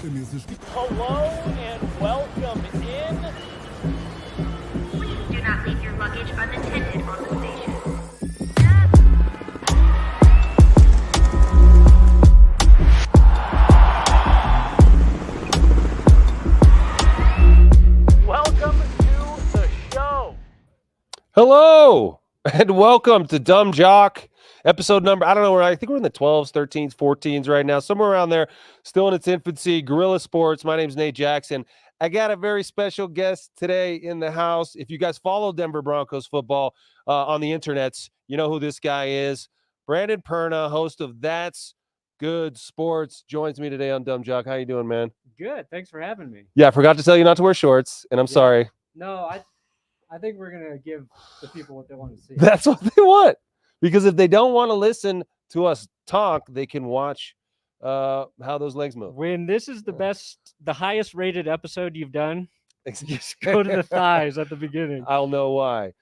Hello and welcome in. Please do not leave your luggage unattended on the station. Welcome to the show. Hello and welcome to Dumb Jock, episode number, I don't know, I think we're in the 12s, 13s, 14s right now, somewhere around there, still in its infancy. Guerilla Sports. My name's Nate Jackson. I got a very special guest today in the house. If you guys follow Denver Broncos football on the internets, you know who this guy is. Brandon Perna, host of That's Good Sports, joins me today on Dumb Jock. How you doing, man? Good. Thanks for having me. Yeah, I forgot to tell you not to wear shorts, and I'm sorry. No, I think we're going to give the people what they want to see. That's what they want. Because if they don't want to listen to us talk, they can watch how those legs move. When this is the highest rated episode you've done, just go to the thighs at the beginning. I'll know why.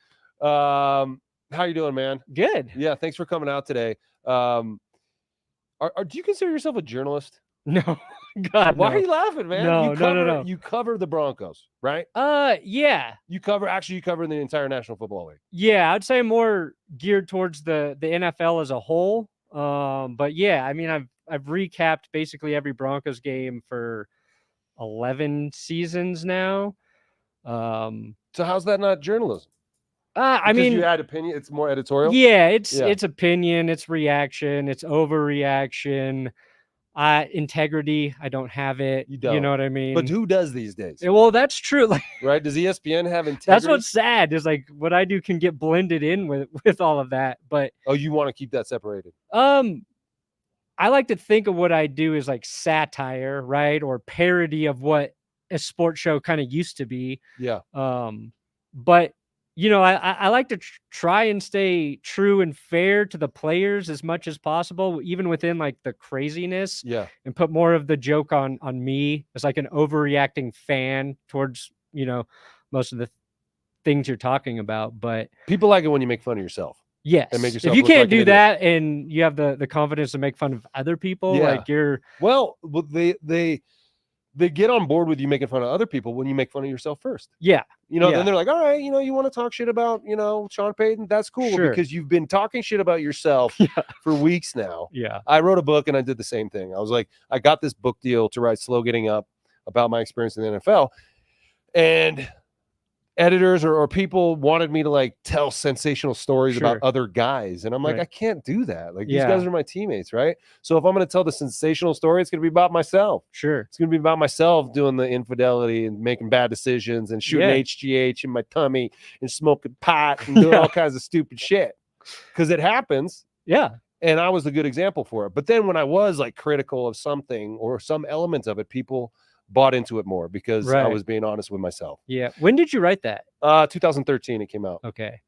How you doing, man? Good. Yeah, thanks for coming out today. Do you consider yourself a journalist? No. God, Why no. are you laughing, man? No. You cover the Broncos, right? Yeah. You cover the entire National Football League. Yeah, I'd say more geared towards the NFL as a whole. But yeah, I mean, I've recapped basically every Broncos game for 11 seasons now. So how's that not journalism? I mean, you had opinion. It's more editorial. Yeah, it's opinion, it's reaction, it's overreaction. Integrity, I don't have it. You don't. You know what I mean? But who does these days? Well, that's true. Like, right? Does ESPN have integrity? that's what's sad is like what I do can get blended in with all of that. But you want to keep that separated? I like to think of what I do as like satire, right? Or parody of what a sports show kind of used to be. Yeah. But you know, I like to try and stay true and fair to the players as much as possible, even within like the craziness. Yeah. And put more of the joke on me as like an overreacting fan towards, you know, most of the things you're talking about. But people like it when you make fun of yourself. Yes. And make yourself if you look can't like an do idiot. that and you have the confidence to make fun of other people, Yeah. like you're they get on board with you making fun of other people when you make fun of yourself first. yeah. You know, Yeah. then they're like, all right, you know, you want to talk shit about, you know, Sean Payton? That's cool. Sure. Because you've been talking shit about yourself for weeks now. Yeah. I wrote a book and I did the same thing. I was like, I got this book deal to write Slow Getting Up about my experience in the NFL. And editors or people wanted me to like tell sensational stories about other guys. And I'm like, Right. I can't do that. Like, these Yeah. guys are my teammates, right? So if I'm going to tell the sensational story, it's going to be about myself. Sure. It's going to be about myself doing the infidelity and making bad decisions and shooting Yeah. HGH in my tummy and smoking pot and doing all kinds of stupid shit. Because it happens. Yeah. And I was a good example for it. But then when I was like critical of something or some elements of it, people bought into it more because I Right. was being honest with myself. Yeah. When did you write that? 2013 it came out. Okay.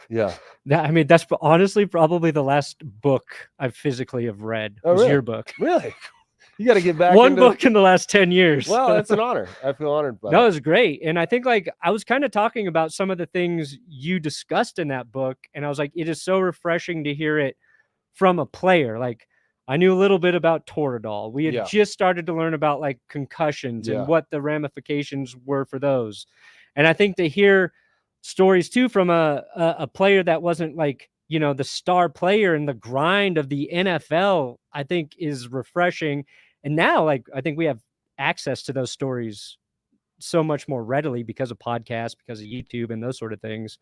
Yeah. I mean, that's honestly probably the last book I physically have read. Oh, was really? your book. Really? You got to get back One into... book in the last 10 years. Well, that's an honor. I feel honored by No, it it. was great. And I think like I was kind of talking about some of the things you discussed in that book. And I was like, it is so refreshing to hear it from a player. Like I knew a little bit about Toradol. We had just started to learn about like concussions and what the ramifications were for those. And I think to hear stories too from a player that wasn't like, you know, the star player and the grind of the NFL, I think is refreshing. And now, like, I think we have access to those stories so much more readily because of podcasts, because of YouTube and those sort of things.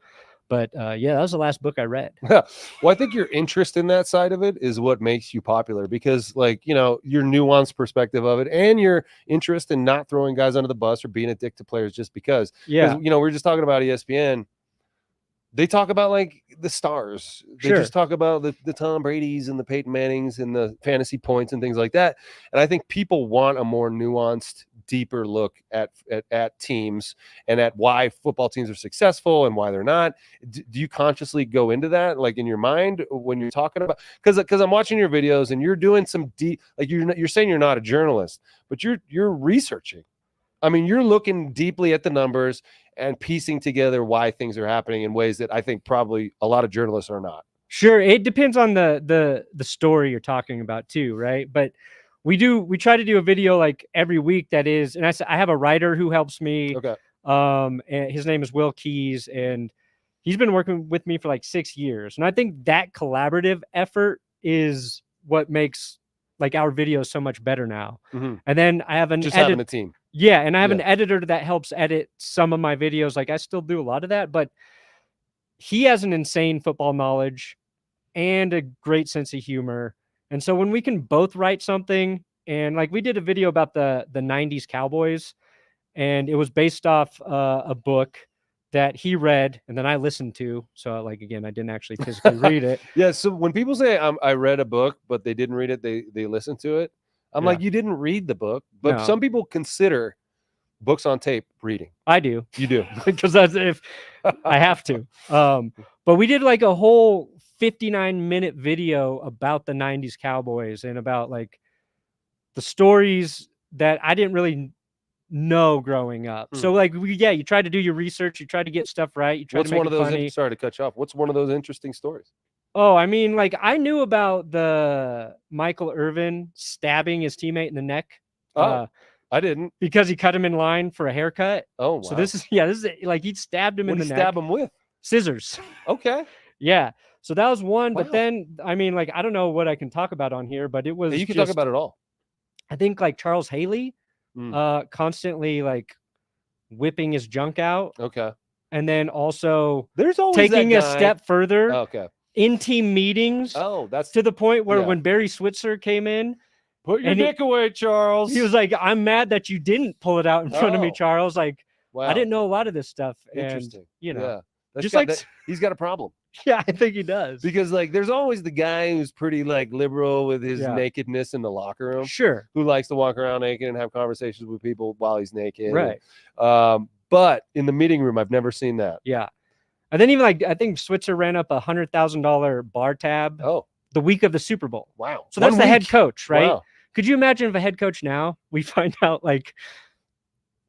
But yeah, that was the last book I read. Well, I think your interest in that side of it is what makes you popular because, like, you know, your nuanced perspective of it and your interest in not throwing guys under the bus or being a dick to players just because. Yeah. You know, we're just talking about ESPN. They talk about like the stars. They just talk about the Tom Brady's and the Peyton Mannings and the fantasy points and things like that. And I think people want a more nuanced, deeper look at teams and at why football teams are successful and why they're not. Do you consciously go into that, like in your mind when you're talking about? Because I'm watching your videos and you're doing some deep, like you're saying you're not a journalist, but you're researching. I mean, you're looking deeply at the numbers and piecing together why things are happening in ways that I think probably a lot of journalists are not. Sure. It depends on the story you're talking about too, right? But we try to do a video like every week that is, and I have a writer who helps me. Okay. And his name is Will Keys, and he's been working with me for like 6 years. And I think that collaborative effort is what makes like our videos so much better now. Mhm. And then I have Just having a team. Yeah, and I have an Yeah. editor that helps edit some of my videos. Like I still do a lot of that, but he has an insane football knowledge and a great sense of humor. And so when we can both write something, and like we did a video about the 90s Cowboys, and it was based off a book that he read and then I listened to. So like, again, I didn't actually physically read it. Yeah. So when people say I read a book, but they didn't read it, they listened to it. I'm Yeah. like, you didn't read the book, but No. some people consider books on tape reading. I do. You do. Because that's if I have to. But we did like a whole 59-minute video about the 90s Cowboys and about like the stories that I didn't really know growing up. So like you try to do your research, you try to get stuff right, you try What's to make one it of those? funny. Sorry to cut you off. What's one of those interesting stories? Oh, I mean, like I knew about the Michael Irvin stabbing his teammate in the neck. Oh, I didn't. Because he cut him in line for a haircut. Oh, wow. So this is like he stabbed him What in did the he neck. stab him with? Scissors. Okay. Yeah. So that was one. But Wow. then, I mean, like I don't know what I can talk about on here, but it was. Yeah, you can just, talk about it all. I think like Charles Haley, constantly like whipping his junk out, Okay. and then also There's always taking that a guy. step further Okay. in team meetings Oh, that's to the point where yeah. when Barry Switzer came in, put your and he- dick away, Charles. he was like, "I'm mad that you didn't pull it out in front of me, Oh. Charles." Like wow. I didn't know a lot of this stuff, and Interesting. you know, Yeah. That's just got- like- that- he's got a problem. yeah, I think he does. Because like there's always the guy who's pretty like liberal with his Yeah. nakedness in the locker room, Sure, who likes to walk around naked and have conversations with people while he's naked. right. But in the meeting room, I've never seen that. Yeah. And then even like I think Switzer ran up $100,000 bar tab Oh, the week of the Super Bowl. wow. So that's One the head week. coach, right? Wow. Could you imagine if a head coach now we find out like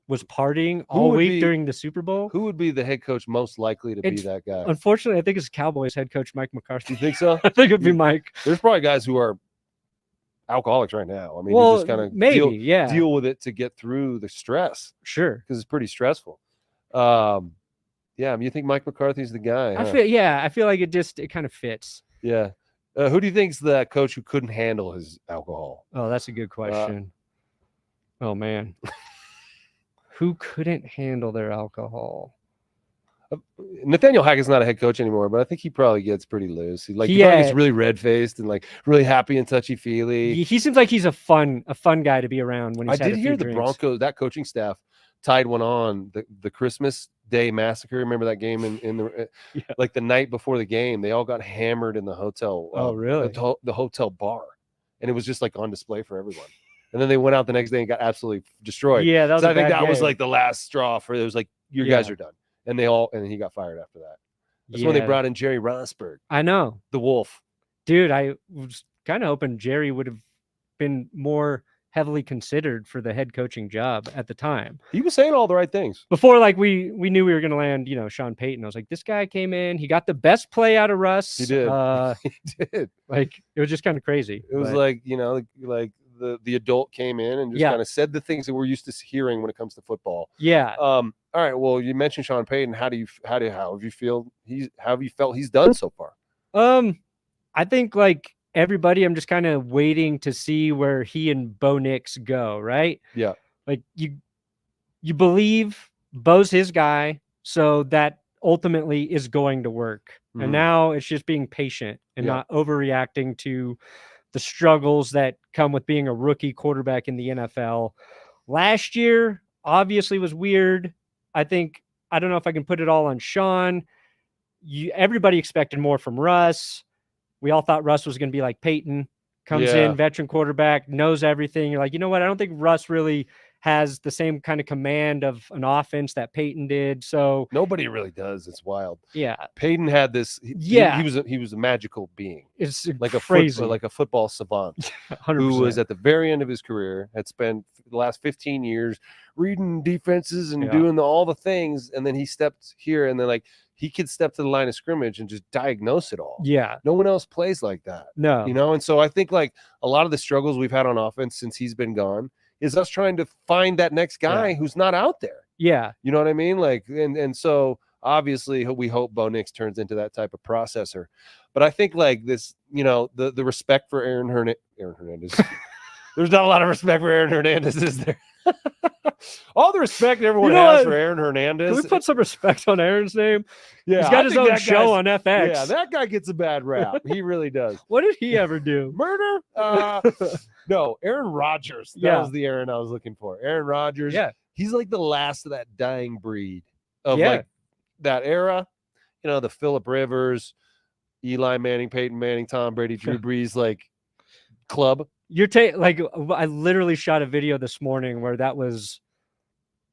was partying Who all would week be- during the Super Bowl? Who would be the head coach most likely to be It's- that guy? Unfortunately, I think it's Cowboys head coach Mike McCarthy. You think so? I think it'd be Mike. There's probably guys who are alcoholics right now. I mean, Well, you just kind of maybe, yeah, deal with it to get through the stress sure. because it's pretty stressful. Yeah, I mean, you think Mike McCarthy's the guy? Huh? I feel like it kind of fits. Yeah. Who do you think's the coach who couldn't handle his alcohol? Oh, that's a good question. Oh man. Who couldn't handle their alcohol? Nathaniel Hackett's not a head coach anymore, but I think he probably gets pretty loose. He probably Yeah. gets really red faced and like really happy and touchy feely. He seems like he's a fun guy to be around when I he's had did a hear few the drinks. Broncos, that coaching staff tied one on the Christmas Day massacre. Remember that game in the Yeah. like the night before the game? They all got hammered in the hotel. Oh, really? The hotel bar, and it was just like on display for everyone. And then they went out the next day and got absolutely destroyed. Yeah, that was So a I think bad that was game. like the last straw for it. Was like your guys Yeah. are done, and and he got fired after that. That's when they Yeah. brought in Jerry Rosberg, I know. the Wolf. Dude, I was kind of hoping Jerry would have been more heavily considered for the head coaching job at the time. He was saying all the right things. Before, like we knew we were going to land, Sean Payton. I was like, this guy came in, he got the best play out of Russ. He did. He did. Like it was just kind of crazy. It was but- like like the adult came in and just Yeah. kind of said the things that we're used to hearing when it comes to football. yeah. All right. Well, you mentioned Sean Payton. How have you felt he's done so far? I think like everybody, I'm just kind of waiting to see where he and Bo Nix go, right? Yeah. Like you believe Bo's his guy, so that ultimately is going to work. Mhm. And now it's just being patient and Yeah. not overreacting to the struggles that come with being a rookie quarterback in the NFL. Last year obviously was weird. I don't know if I can put it all on Sean. Everybody expected more from Russ. We all thought Russ was going to be like Peyton, comes Yeah. in, veteran quarterback, knows everything. You're like, you know what? I don't think Russ really has the same kind of command of an offense that Peyton did. So Nobody really does. It's wild. yeah, Peyton had this. Yeah. He was a magical being, it's like crazy. like a football savant 100%. who was at the very end of his career, had spent the last 15 years reading defenses and Yeah. doing all the things, and then he stepped here, and then like he could step to the line of scrimmage and just diagnose it all. Yeah, No one else plays like that. no, You know, and so I think like a lot of the struggles we've had on offense since he's been gone is us trying to find that next guy who's not out there. yeah, You know what I mean? Like, and so obviously we hope Bo Nix turns into that type of processor. But I think like this, you know, the respect for Aaron Hernandez. There's not a lot of respect for Aaron Hernandez, is there? All the respect everyone You know has what? for Aaron Hernandez. Can we put some respect on Aaron's name? Yeah, He's I got his think own that show guy's- on FX. Yeah, that guy gets a bad rap. He really does. What did he ever do? Murder? No, Aaron Rodgers. That Yeah. was the Aaron I was looking for. Aaron Rodgers. Yeah. He's like the last of that dying breed of Yeah. like that era. You know, the Phillip Rivers, Eli Manning, Peyton Manning, Tom Brady, Drew Brees, like club. You're like I literally shot a video this morning where that was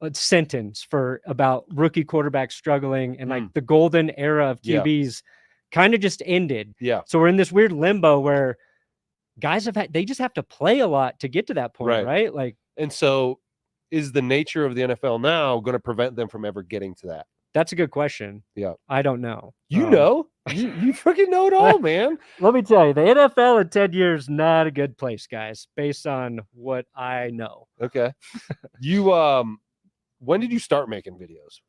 a sentence for about rookie quarterbacks struggling and like the golden era of Yeah. QBs kind of just ended. Yeah. So we're in this weird limbo where guys they just have to play a lot to get to that point, right? Like, And so is the nature of the NFL now going to prevent them from ever getting to that? that's a good question. Yeah. I don't know. You know, you freaking know it all, man. Let me tell you, the NFL in 10 years, not a good place, guys, based on what I know. Okay. You, when did you start making videos?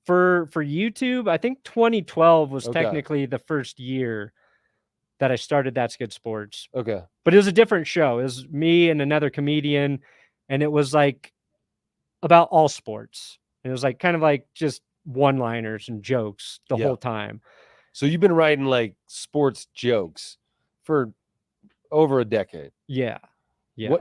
For YouTube, I think 2012 was Okay. technically the first year that I started That's Good Sports. Okay. But it was a different show. It was me and another comedian, and it was like about all sports. And it was like kind of like just one-liners and jokes the Yeah. whole time. So you've been writing like sports jokes for over a decade. Yeah. Yeah.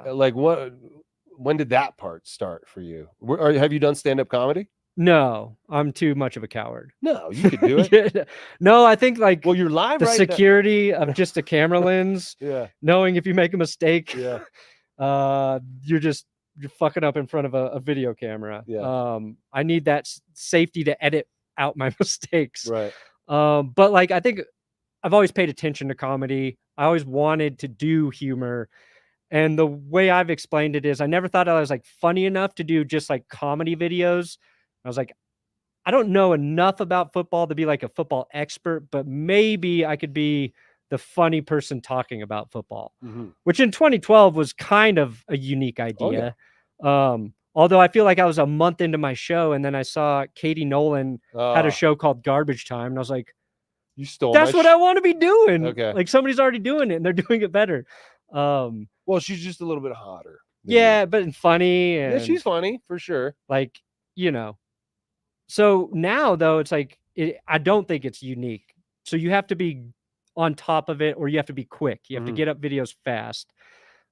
When did that part start for you? Have you done stand-up comedy? No, I'm too much of a coward. No, you could do it. Yeah. No, I think like Well, you're live the right now. security of just a camera lens, Yeah. knowing if you make a mistake, Yeah. you're fucking up in front of a video camera. Yeah. I need that safety to edit out my mistakes. Right. But like, I think I've always paid attention to comedy. I always wanted to do humor. And the way I've explained it is I never thought I was like funny enough to do just like comedy videos. I was like, I don't know enough about football to be like a football expert, but maybe I could be the funny person talking about football, which in 2012 was kind of a unique idea. Although I feel like I was a month into my show and then I saw Katie Nolan had a show called Garbage Time. And I was like, you stole that's what I want to be doing. Okay. Like somebody's already doing it and they're doing it better. Well, she's just a little bit hotter. Yeah, but funny. And Yeah, she's funny for sure. like, you know. So now though, it's like, I don't think it's unique. So you have to be on top of it or you have to be quick. You have to get up videos fast.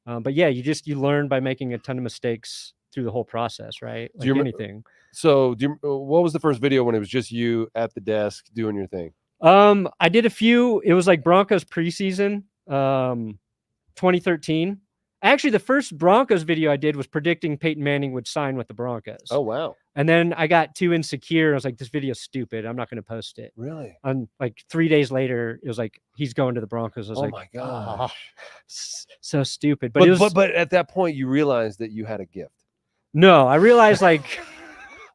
But yeah, you learn by making a ton of mistakes through the whole process, right? Like anything. So what was the first video when it was just you at the desk doing your thing? I did a few. It was like Broncos preseason, 2013. Actually, the first Broncos video I did was predicting Peyton Manning would sign with the Broncos. Oh, wow. And then I got too insecure. I was like, this video's stupid. I'm not going to post it. Really? And like 3 days later, it was like, he's going to the Broncos. I was Oh like, my gosh. so stupid. But, it was, but at that point, you realized that you had a gift. no, I realized like,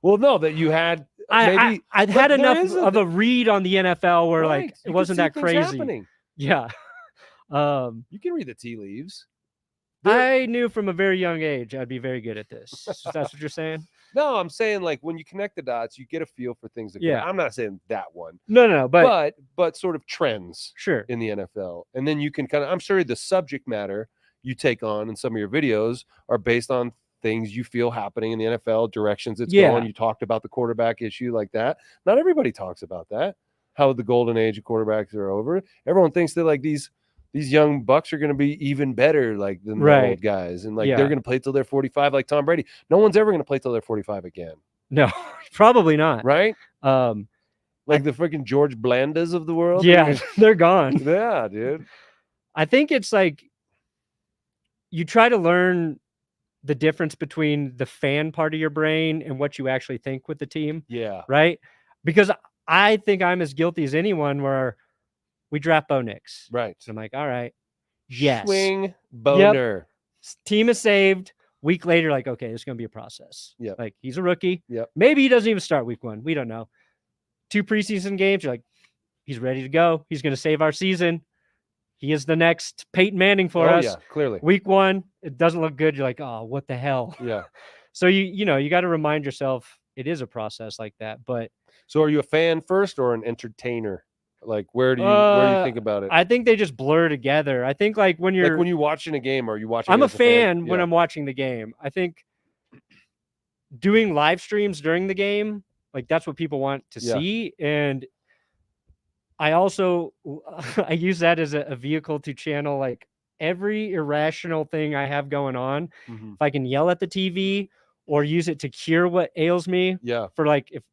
Well, no, that you had I'd had there enough is of a read on the NFL where Right. like, it You wasn't can see that things crazy. happening. Yeah. You can read the tea leaves. I knew from a very young age I'd be very good at this. That's what you're saying? No, I'm saying like when you connect the dots, you get a feel for things. Yeah. I'm not saying that one, No, but sort of trends sure. in the NFL, and then you can kind of. I'm sure the subject matter you take on in some of your videos are based on things you feel happening in the NFL, directions it's Yeah. going. You talked about the quarterback issue like that. Not everybody talks about that. How the golden age of quarterbacks are over. Everyone thinks that like these young bucks are going to be even better like than the Right. old guys, and like Yeah. they're going to play till they're 45 like Tom Brady. No one's ever going to play till they're 45 again, No, probably not. right? Um, Like the freaking George Blandas of the world. yeah, they're gone. Yeah, dude. I think it's like you try to learn the difference between the fan part of your brain and what you actually think with the team. Yeah. Right. Because I think I'm as guilty as anyone where we draft Bo Nix. Right. And I'm like, all right. Yes. Swing boner. Team is saved. Week later, like, okay, it's going to be a process. Yep. Like, he's a rookie. Yep. Maybe he doesn't even start week 1. We don't know. 2 preseason games, you're like, he's ready to go. He's going to save our season. He is the next Peyton Manning for us. Yeah, clearly. Week 1, it doesn't look good. You're like, oh, what the hell? Yeah. So you got to remind yourself it is a process like that. But so are you a fan first or an entertainer? Like, where do you think about it? I think they just blur together. I think like when you're watching a game, are you watching? I'm it a as fan? fan when I'm watching the game. I think doing live streams during the game, like that's what people want to see. And I also I use that as a vehicle to channel like every irrational thing I have going on. Mm-hmm. If I can yell at the TV or use it to cure what ails me. Yeah. For like if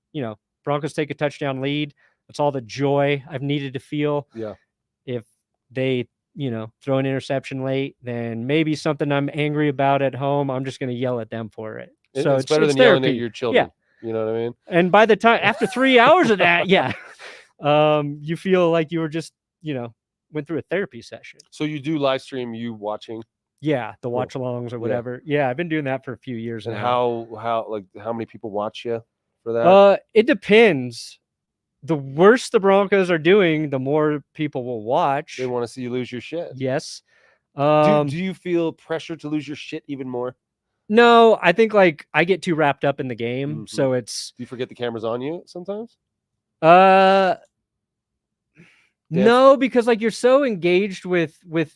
Broncos take a touchdown lead, that's all the joy I've needed to feel. Yeah. If they, throw an interception late, then maybe something I'm angry about at home, I'm just going to yell at them for it. So it's better than therapy. yelling at your children. Yeah. You know what I mean? And by the time, after 3 hours of that, you feel like you were just, went through a therapy session. So you do live stream you watching? Yeah. The watch alongs or whatever. Yeah. I've been doing that for a few years and now. How many people watch you for that? It depends. The worse the Broncos are doing, the more people will watch. They want to see you lose your shit. Yes. Do you feel pressure to lose your shit even more? No, I think like I get too wrapped up in the game. So it's. Do you forget the camera's on you sometimes? No, because like you're so engaged with the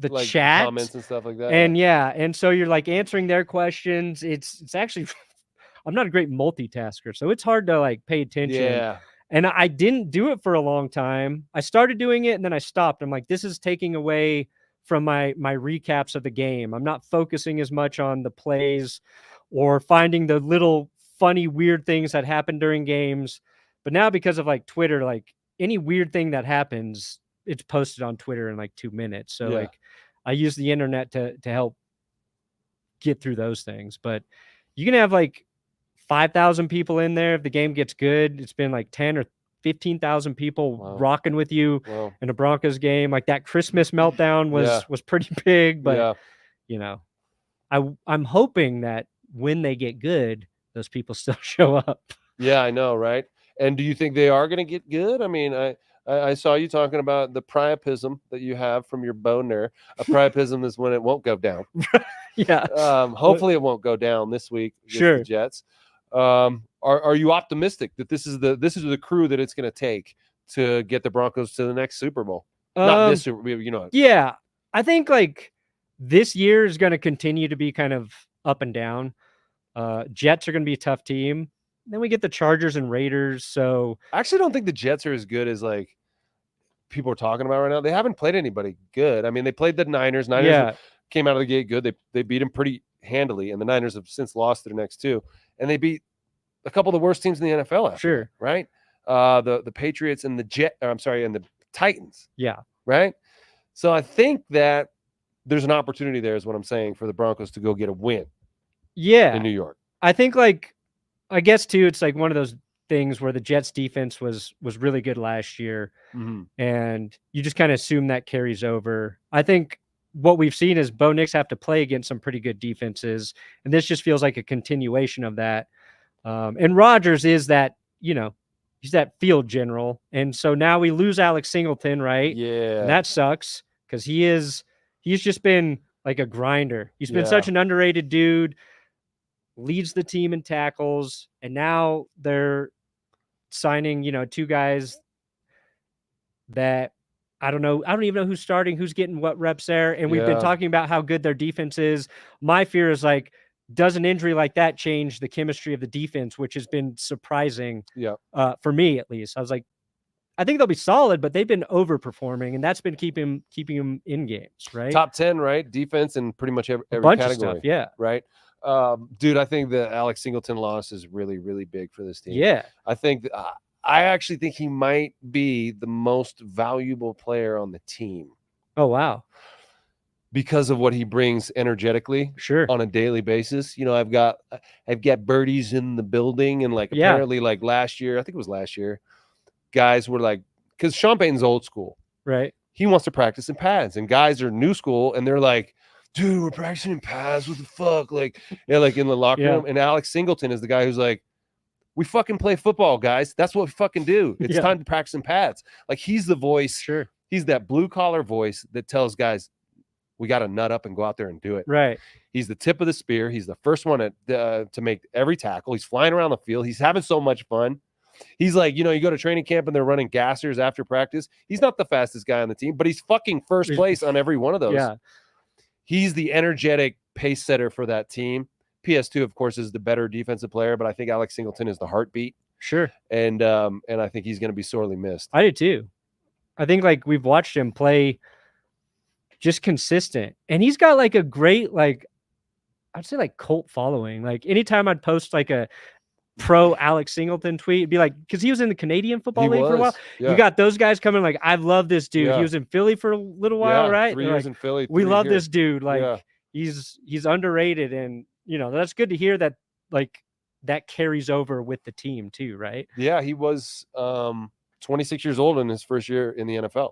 like chat comments and stuff like that. And so you're like answering their questions. It's actually I'm not a great multitasker, so it's hard to like pay attention. Yeah. And I didn't do it for a long time. I started doing it and then I stopped. I'm like, this is taking away from my recaps of the game. I'm not focusing as much on the plays or finding the little funny, weird things that happen during games. But now because of like Twitter, like any weird thing that happens, it's posted on Twitter in like 2 minutes. So like I use the internet to help get through those things. But you can have like 5,000 people in there. If the game gets good, it's been like 10 or 15,000 people rocking with you in a Broncos game. Like that Christmas meltdown was pretty big, but I'm hoping that when they get good, those people still show up. Yeah, I know. Right. And do you think they are going to get good? I mean, I saw you talking about the priapism that you have from your boner. A priapism is when it won't go down. Yeah. Hopefully it won't go down this week against the Jets. Are you optimistic that this is the crew that it's going to take to get the Broncos to the next Super Bowl? Not this Super Bowl, Yeah, I think like this year is going to continue to be kind of up and down. Jets are going to be a tough team. Then we get the Chargers and Raiders. So I actually don't think the Jets are as good as like people are talking about right now. They haven't played anybody good. I mean, they played the Niners. Came out of the gate good. They beat them pretty handily, and the Niners have since lost their next 2. And they beat a couple of the worst teams in the NFL. Sure. Right. The Patriots and and the Titans. Yeah. Right. So I think that there's an opportunity there is what I'm saying for the Broncos to go get a win. Yeah. In New York. I think I guess too, it's like one of those things where the Jets defense was really good last year. Mm-hmm. And you just kind of assume that carries over. I think what we've seen is Bo Nix have to play against some pretty good defenses. And this just feels like a continuation of that. And Rodgers is that, he's that field general. And so now we lose Alex Singleton, right? Yeah. And that sucks because he's just been like a grinder. He's been such an underrated dude, leads the team in tackles. And now they're signing, 2 guys that I don't know. I don't even know who's starting, who's getting what reps there. And we've been talking about how good their defense is. My fear is like, does an injury like that change the chemistry of the defense, which has been surprising for me, at least. I was like, I think they'll be solid, but they've been overperforming, and that's been keeping them in games, right? Top 10, right? Defense in pretty much every bunch category. Of stuff, yeah. Right? Dude, I think the Alex Singleton loss is really, really big for this team. Yeah. I actually think he might be the most valuable player on the team. Oh, wow. because of what he brings energetically Sure. on a daily basis. You know, I've got birdies in the building, and like Yeah. apparently like last year, I think it was last year, guys were like, because Sean Payton's old school. Right. He wants to practice in pads, and guys are new school, and they're like, dude, we're practicing in pads. What the fuck? Like, yeah, like in the locker room. And Alex Singleton is the guy who's like, we fucking play football, guys. That's what we fucking do. It's time to practice in pads. Like, he's the voice. Sure. He's that blue collar voice that tells guys, we got to nut up and go out there and do it. Right. He's the tip of the spear. He's the first one to make every tackle. He's flying around the field. He's having so much fun. He's like, you know, you go to training camp and they're running gassers after practice. He's not the fastest guy on the team, but he's fucking first place on every one of those. Yeah. He's the energetic pace setter for that team. PS2, of course, is the better defensive player, but I think Alex Singleton is the heartbeat. Sure. And I think he's going to be sorely missed. I do too. I think like we've watched him play just consistent, and he's got like a great, like, I'd say like cult following. Like anytime I'd post like a pro Alex Singleton tweet, it'd be like, because he was in the Canadian Football League for a while. Yeah. You got those guys coming like, I love this dude. Yeah. He was in Philly for a little while, right? 3 years in Philly. We love this dude. Like he's underrated, and you know, that's good to hear that like that carries over with the team too, right? Yeah, he was 26 years old in his first year in the NFL.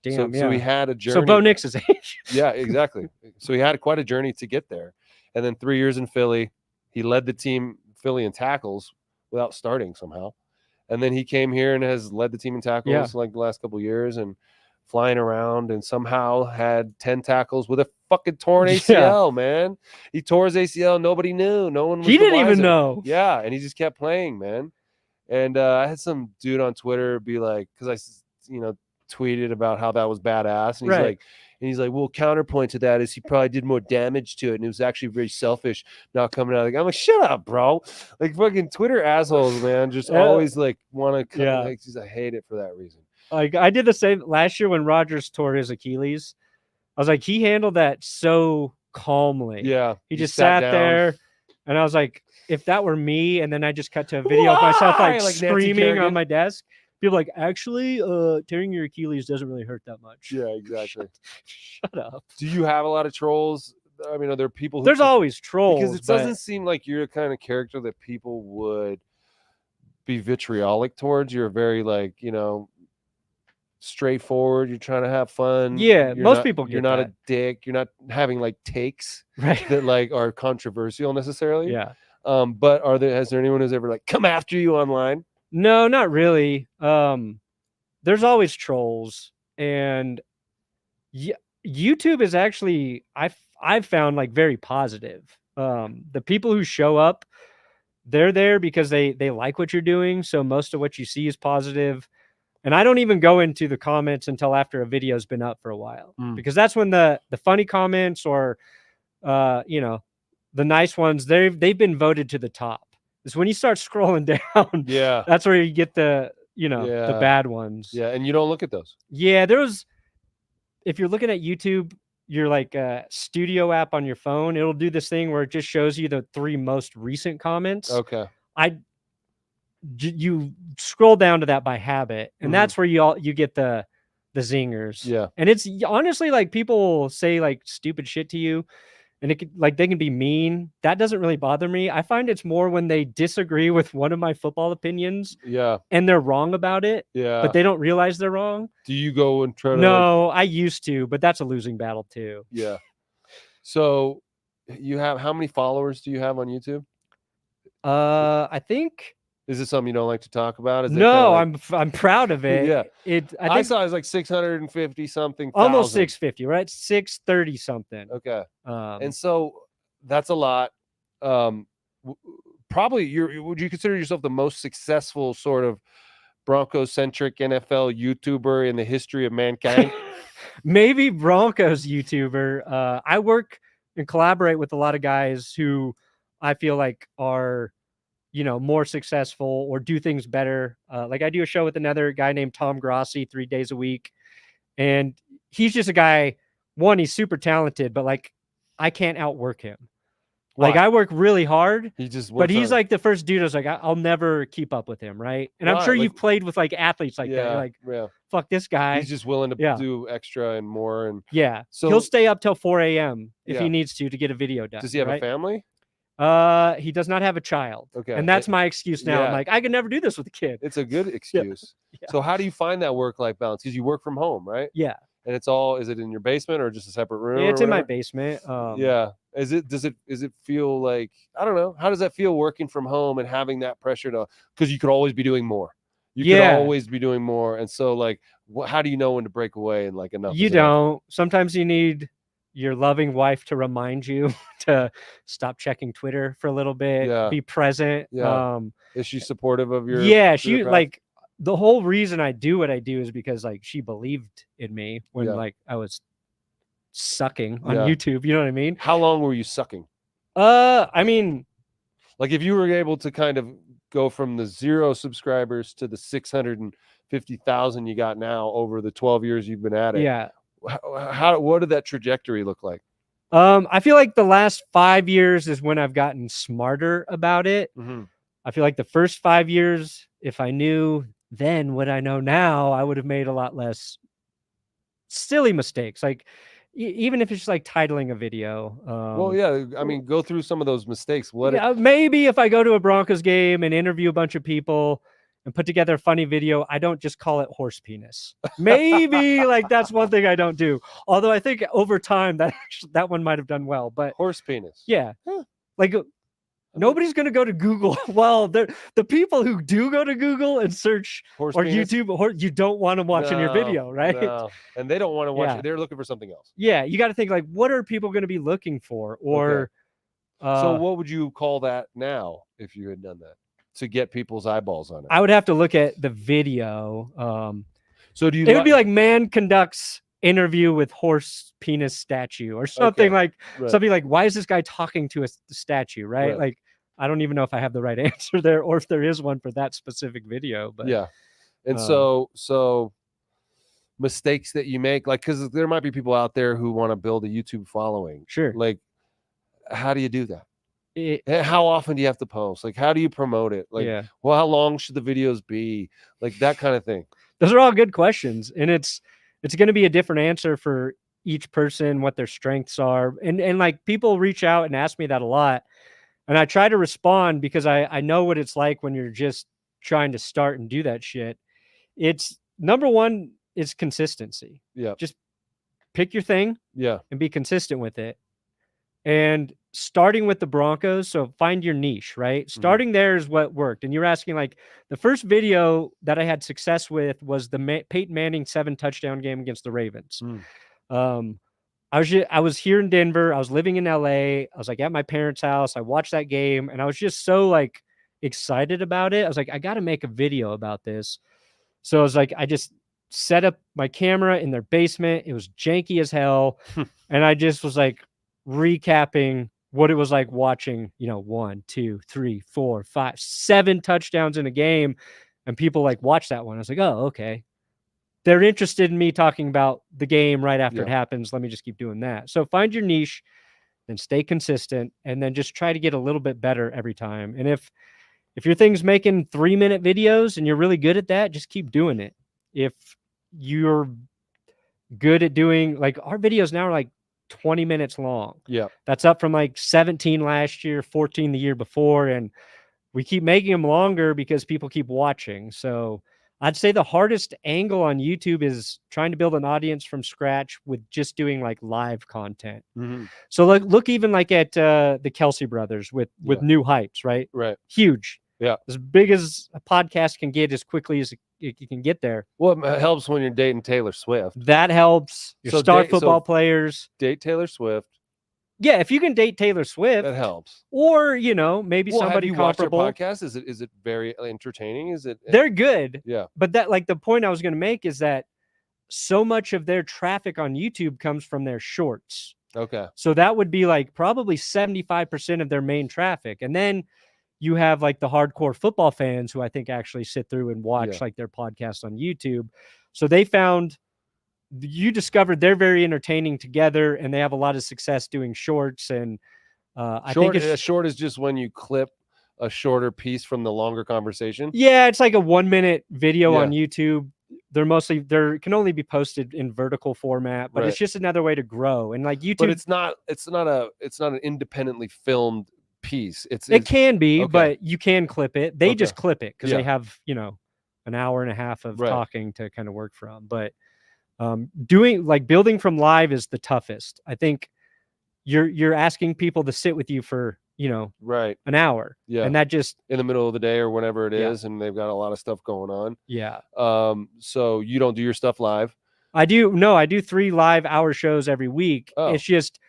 Damn, so he had a journey. So Bo Nix's age. Yeah, exactly. So he had quite a journey to get there. And then 3 years in Philly, he led the team Philly in tackles without starting somehow. And then he came here and has led the team in tackles like the last couple of years, and flying around, and somehow had 10 tackles with a fucking torn ACL, man. He tore his ACL. Nobody knew. No one was. He didn't even know. Yeah, and he just kept playing, man. And I had some dude on Twitter be like, because I, you know, tweeted about how that was badass, and he's like, well, counterpoint to that is he probably did more damage to it, and it was actually very selfish not coming out. Like, I'm like, shut up, bro. Like, fucking Twitter assholes, man, just always like want to. Like, I hate it for that reason. Like, I did the same last year when Rodgers tore his Achilles. I was like, he handled that so calmly. Yeah, he just sat there, and I was like, if that were me, and then I just cut to a video of myself like screaming on my desk. People like, actually, tearing your Achilles doesn't really hurt that much. Yeah, exactly. Shut up. Do you have a lot of trolls? I mean, are there people? There's always trolls. Because it doesn't seem like you're the kind of character that people would be vitriolic towards. You're very, like, you know, straightforward. You're trying to have fun. Yeah, most people get You're not a dick. You're not having, like, takes that, like, are controversial necessarily. Yeah. But has there anyone who's ever, like, come after you online? No, not really. There's always trolls, and YouTube is actually I've found like very positive. The people who show up, they're there because they like what you're doing. So most of what you see is positive. And I don't even go into the comments until after a video's been up for a while, because that's when the funny comments or you know, the nice ones, they've been voted to the top. Is when you start scrolling down. Yeah, that's where you get the, you know, the bad ones. Yeah, and you don't look at those. Yeah, if you're looking at YouTube, you're like a studio app on your phone, it'll do this thing where it just shows you the 3 most recent comments. Okay. You scroll down to that by habit, and that's where you get the zingers. Yeah. And it's honestly like people say like stupid shit to you, and it could, like, they can be mean. That doesn't really bother me. I find it's more when they disagree with one of my football opinions. Yeah. And they're wrong about it. Yeah. But they don't realize they're wrong. Do you go and try to? No, I used to, but that's a losing battle too. Yeah. So how many followers do you have on YouTube? I think. Is this something you don't like to talk about? No, I'm proud of it. Yeah. I saw it was like 650 something. Almost 650, right? 630 something. Okay. And so that's a lot. Probably would you consider yourself the most successful sort of Broncos-centric NFL YouTuber in the history of mankind? Maybe Broncos YouTuber. I work and collaborate with a lot of guys who I feel like are, you know, more successful or do things better. Like I do a show with another guy named Tom Grossi 3 days a week. And he's just a guy, one, he's super talented, but like I can't outwork him. Why? Like I work really hard, but he's like the first dude I was like, I'll never keep up with him. Right. And I'm sure you've played with like athletes like that. You're like, fuck this guy. He's just willing to Yeah. do extra and more. And Yeah. So- He'll stay up till 4 a.m. if Yeah. he needs to get a video done. does he have a right? family? He does not have a child. Okay. And that's my excuse now. yeah. I'm like, I could never do this with a kid. It's a good excuse. Yeah. So how do you find that work-life balance? Because you work from home, right? Yeah. And is it in your basement or just a separate room? It's or in my whatever? basement. Yeah. Does it feel like, I don't know, how does that feel working from home and having that pressure because you could always be doing more. You could Yeah. always be doing more. And so like, how do you know when to break away and like enough? You is enough? don't. Sometimes you need your loving wife to remind you to stop checking Twitter for a little bit, Yeah. be present. Yeah. Is she supportive of your? Yeah, your she craft? like the whole reason I do what I do is because like she believed in me when Yeah. like I was sucking on Yeah. YouTube. You know what I mean? How long were you sucking? I mean, Like if you were able to kind of go from the 0 subscribers to the 650,000 you got now over the 12 years you've been at it. yeah. What did that trajectory look like? I feel like the last 5 years is when I've gotten smarter about it. Mm-hmm. I feel like the first 5 years, if I knew then what I know now, I would have made a lot less silly mistakes. Like even if it's just like titling a video. Well, yeah. I mean, go through some of those mistakes. Maybe if I go to a Broncos game and interview a bunch of people and put together a funny video, I don't just call it horse penis. Maybe like that's one thing I don't do. Although I think over time that one might have done well. But horse penis. yeah, Huh. like nobody's gonna go to Google. Well, the people who do go to Google and search Horse or penis? YouTube, or you don't want them watching your No, video, right? no. And they don't want to watch Yeah. it. They're looking for something else. Yeah, you got to think like, what are people going to be looking for? Or So what would you call that now if you had done that to get people's eyeballs on it? I would have to look at the video. So do you? It would be like man conducts interview with horse penis statue or something Okay. like something like, why is this guy talking to a statue? Right? Right. Like, I don't even know if I have the right answer there or if there is one for that specific video. But yeah. And so mistakes that you make, like, because there might be people out there who want to build a YouTube following. sure. Like, how do you do that? How often do you have to post? Like, how do you promote it? Like, yeah. well, how long should the videos be? Like that kind of thing. Those are all good questions. And it's going to be a different answer for each person, what their strengths are. And like people reach out and ask me that a lot. And I try to respond because I know what it's like when you're just trying to start and do that shit. It's number one is consistency. Yeah. Just pick your thing Yeah. and be consistent with it. And starting with the Broncos, so find your niche, right? Starting there is what worked. And you're asking like the first video that I had success with was the Peyton Manning 7 touchdown game against the Ravens. I was here in Denver. I was living in LA. I was like at my parents' house. I watched that game and I was just so like excited about it. I was like, I got to make a video about this. So I was like, I just set up my camera in their basement. It was janky as hell. And I just was like recapping what it was like watching, 1, 2, 3, 4, 5, 7 touchdowns in a game. And people like watch that one. I was like, oh, okay. They're interested in me talking about the game right after it happens. Let me just keep doing that. So find your niche, then stay consistent, and then just try to get a little bit better every time. And if your thing's making 3-minute videos and you're really good at that, just keep doing it. If you're good at doing like our videos now are like 20 minutes long. Yeah. That's up from like 17 last year, 14 the year before. And we keep making them longer because people keep watching. So I'd say the hardest angle on YouTube is trying to build an audience from scratch with just doing like live content. So look even like at the Kelsey brothers with New Heights, right? Right. Huge. Yeah. As big as a podcast can get as quickly as you can get there. Well, it helps when you're dating Taylor Swift. That helps. Your So star date- football so- players. Date Taylor Swift. Yeah, if you can date Taylor Swift, That helps. or maybe Well, somebody have you watched their comparable. podcast? Is it very entertaining? Is it? They're good. Yeah. But that like the point I was going to make is that so much of their traffic on YouTube comes from their shorts. Okay. So that would be like probably 75% of their main traffic. And then you have like the hardcore football fans who I think actually sit through and watch like their podcast on YouTube. So you discovered they're very entertaining together and they have a lot of success doing shorts. And I think a short is just when you clip a shorter piece from the longer conversation. Yeah, it's like a 1-minute video on YouTube. they're can only be posted in vertical format, but it's just another way to grow. And like YouTube, but it's not an independently filmed piece. It can be, okay. but you can clip it. They just Okay. clip it because Yeah. they have, an hour and a half of Right. talking to kind of work from. But building from live is the toughest. I think you're asking people to sit with you for, right. an hour. Yeah. And that just in the middle of the day or whenever it Yeah. is, and they've got a lot of stuff going on. Yeah. So you don't do your stuff live? I do 3 live hour shows every week. Oh. It's just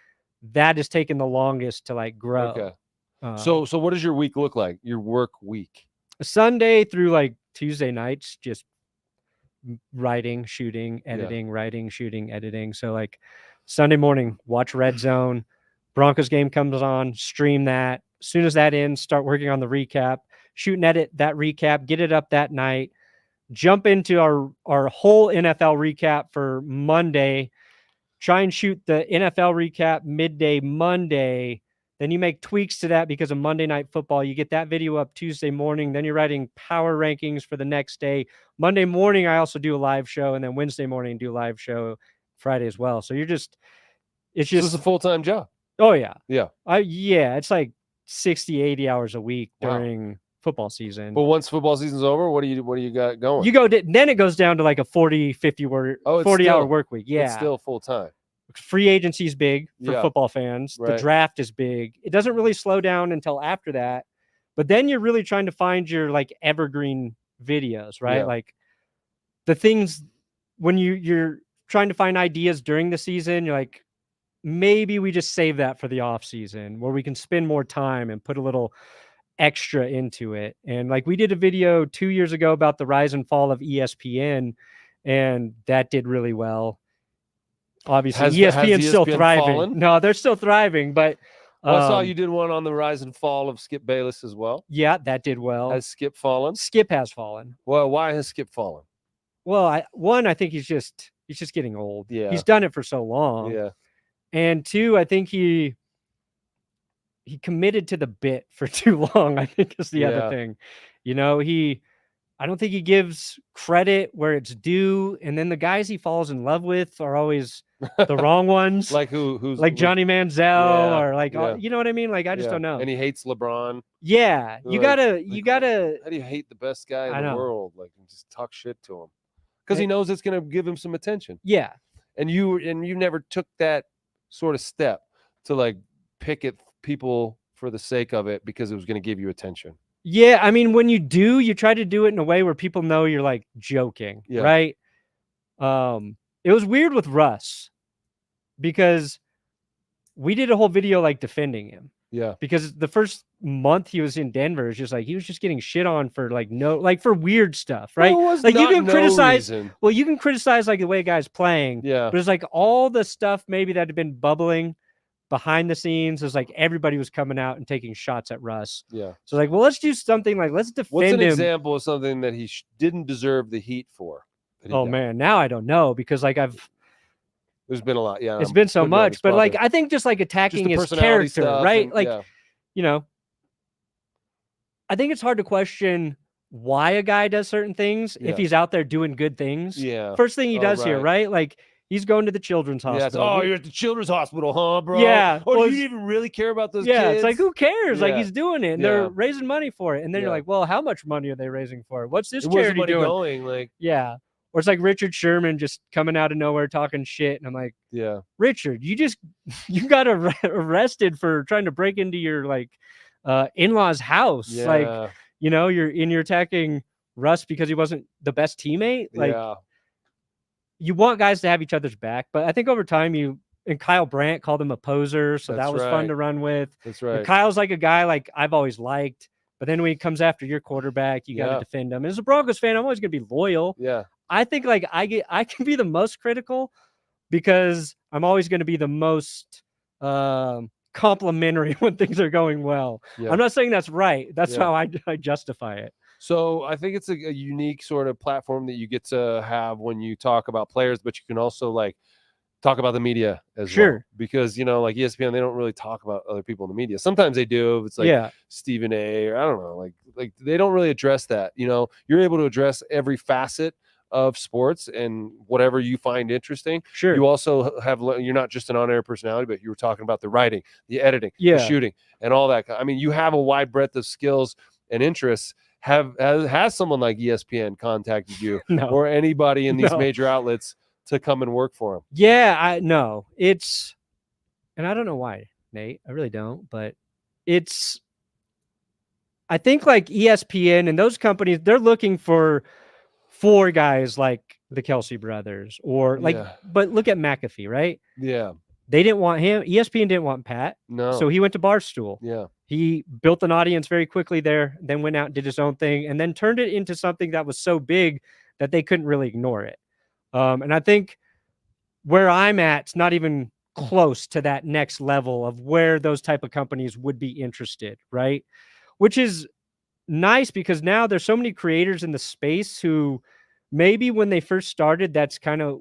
that is taking the longest to like grow. Okay. So what does your week look like? Your work week? Sunday through like Tuesday nights, just writing, shooting, editing, writing, shooting, editing. So like Sunday morning, watch Red Zone. Broncos game comes on, stream that. As soon as that ends, start working on the recap, shoot and edit that recap, get it up that night, jump into our whole NFL recap for Monday, try and shoot the NFL recap midday Monday. Then you make tweaks to that because of Monday Night Football. You get that video up Tuesday morning. Then you're writing power rankings for the next day. Monday morning, I also do a live show. And then Wednesday morning, do a live show Friday as well. So it's a full-time job. Oh, yeah. Yeah. It's like 60, 80 hours a week during football season. But once football season's over, what do you got going? Then it goes down to like a 40, 50 40-hour work week. Yeah. It's still full-time. Free agency is big for football fans. Right. The draft is big. It doesn't really slow down until after that. But then you're really trying to find your like evergreen videos, right? Yeah. Like the things when you're trying to find ideas during the season, you're like, maybe we just save that for the off season where we can spend more time and put a little extra into it. And like we did a video 2 years ago about the rise and fall of ESPN, and that did really well. Obviously, ESPN's still thriving. Fallen? No, they're still thriving, but I saw you did one on the rise and fall of Skip Bayless as well. Yeah, that did well. Has Skip fallen? Skip has fallen. Well, why has Skip fallen? Well, I think he's just getting old. Yeah. He's done it for so long. Yeah. And 2, I think he committed to the bit for too long, I think is the other thing. I don't think he gives credit where it's due. And then the guys he falls in love with are always the wrong ones. Like who's like Johnny Manziel or like, yeah. you know what I mean? Like, I just don't know. And he hates LeBron. Yeah. You gotta. How do you hate the best guy in the world? Like, just talk shit to him because he knows it's going to give him some attention. Yeah. And you never took that sort of step to like pick at people for the sake of it because it was going to give you attention. Yeah, I mean, when you do, you try to do it in a way where people know you're like joking, right? It was weird with Russ because we did a whole video like defending him. Yeah. Because the first month he was in Denver, it's just like he was just getting shit on for like for weird stuff, right? Well, it was like you not can criticize reason. Well, you can criticize like the way a guy's playing. Yeah. But it's like all the stuff maybe that had been bubbling behind the scenes is like everybody was coming out and taking shots at Russ. Yeah. So like, well, let's do something like let's defend What's an him. example of something that he didn't deserve the heat for? Oh man, now I don't know because like there's been a lot. Yeah. It's been so much, but like I think just like attacking his character, right? And, like I think it's hard to question why a guy does certain things if he's out there doing good things. Yeah. First thing he does here, right? Like he's going to the children's hospital. Yeah, you're at the children's hospital, huh, bro? Yeah. Oh, you didn't even really care about those kids? It's like, who cares? Like, he's doing it. And they're Yeah. raising money for it. And then you're like, well, how much money are they raising for it? What's this Where's the charity money doing? going? Like, yeah. Or it's like Richard Sherman just coming out of nowhere talking shit. And I'm like, yeah, Richard, you got arrested for trying to break into your like in-laws house. Yeah. Like, you're attacking Russ because he wasn't the best teammate. Like, you want guys to have each other's back, but I think over time and Kyle Brandt called him a poser, so that was fun to run with. That's right. And Kyle's like a guy like I've always liked, but then when he comes after your quarterback, you got to defend him. And as a Broncos fan, I'm always going to be loyal. Yeah. I think like I can be the most critical because I'm always going to be the most complimentary when things are going well. Yeah. I'm not saying that's right. That's how I justify it. So I think it's a unique sort of platform that you get to have when you talk about players, but you can also like talk about the media as well. Because, like ESPN, they don't really talk about other people in the media. Sometimes they do. It's like Stephen A. or I don't know, like they don't really address that. You're able to address every facet of sports and whatever you find interesting. Sure. You also you're not just an on-air personality, but you were talking about the writing, the editing, Yeah. the shooting, and all that. I mean, you have a wide breadth of skills and interests. Has someone like ESPN contacted you No. or anybody in these No. major outlets to come and work for them? Yeah, I know. It's, and I don't know why, Nate. I really don't, but I think like ESPN and those companies, they're looking for guys like the Kelsey brothers or like, Yeah. but look at McAfee, right? Yeah. They didn't want him. ESPN didn't want Pat. No. So he went to Barstool. Yeah. He built an audience very quickly there, then went out and did his own thing and then turned it into something that was so big that they couldn't really ignore it. And I think where I'm at, it's not even close to that next level of where those type of companies would be interested, right? Which is nice because now there's so many creators in the space who maybe when they first started, that's kind of